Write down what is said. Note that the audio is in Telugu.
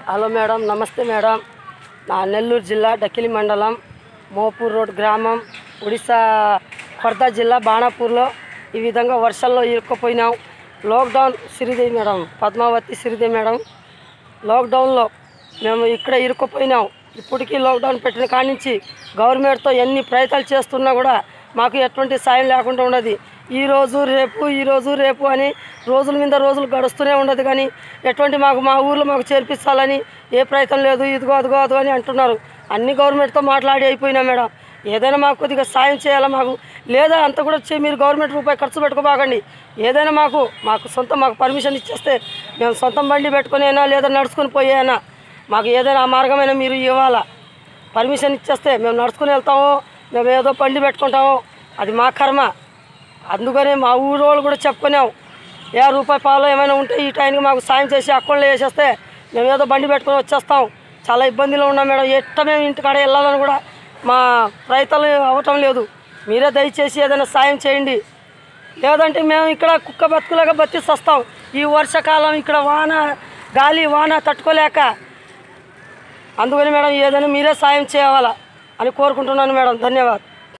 హలో మేడం, నమస్తే మేడం. నా నెల్లూరు జిల్లా డక్కిలి మండలం మోపూర్ రోడ్ గ్రామం, ఒడిశా ఖోర్దా జిల్లా బాణాపూర్లో ఈ విధంగా వర్షాల్లో ఇరుక్కుపోయినాం. Lockdown Sridevi madam, Padmavathi Sridevi madam, లాక్డౌన్లో మేము ఇక్కడ ఇరుక్కుపోయినాం. ఇప్పటికీ లాక్డౌన్ పెట్టిన కాడి నుంచి గవర్నమెంట్తో ఎన్ని ప్రయత్నాలు చేస్తున్నా కూడా మాకు ఎటువంటి సాయం లేకుండా ఉండదు. ఈరోజు రేపు అని రోజుల మీద రోజులు గడుస్తూనే ఉండదు. కానీ ఎటువంటి మా ఊర్లో మాకు చేర్పించాలని ఏ ప్రయత్నం లేదు. ఇదిగో అదిగో అదిగో అని అంటున్నారు. అన్ని గవర్నమెంట్తో మాట్లాడి అయిపోయినా మేడం. ఏదైనా మాకు కొద్దిగా సాయం చేయాలా మాకు, లేదా అంత కూడా మీరు గవర్నమెంట్ రూపాయి ఖర్చు పెట్టుకోబాకండి. ఏదైనా మాకు మాకు పర్మిషన్ ఇచ్చేస్తే మేము సొంతం బండి పెట్టుకుని అయినా లేదా నడుచుకొని పోయేనా మాకు ఏదైనా ఆ మార్గమైనా మీరు ఇవ్వాలా. పర్మిషన్ ఇచ్చేస్తే మేము నడుచుకుని వెళ్తాము, మేము ఏదో బండి పెట్టుకుంటాము, అది మా కర్మ. అందుకనే మా ఊరు వాళ్ళు కూడా చెప్పుకున్నాం, రూపాయి పాలు ఏమైనా ఉంటే ఈ టైంకి మాకు సాయం చేసి అకౌంట్లో వేసేస్తే మేము ఏదో బండి పెట్టుకొని వచ్చేస్తాం. చాలా ఇబ్బందిలో ఉన్నాం మేడం. మేము ఇంటికాడ వెళ్ళాలని కూడా మా ప్రయత్నాలు అవ్వటం లేదు. మీరే దయచేసి ఏదైనా సాయం చేయండి. లేదంటే మేము ఇక్కడ కుక్క బతుకులాగా బతిస్తాం. ఈ వర్షాకాలం ఇక్కడ గాలి వాన తట్టుకోలేక. అందుకని మేడం ఏదైనా మీరే సాయం చేయాలా అని కోరుకుంటున్నాను మేడం. ధన్యవాదాలు.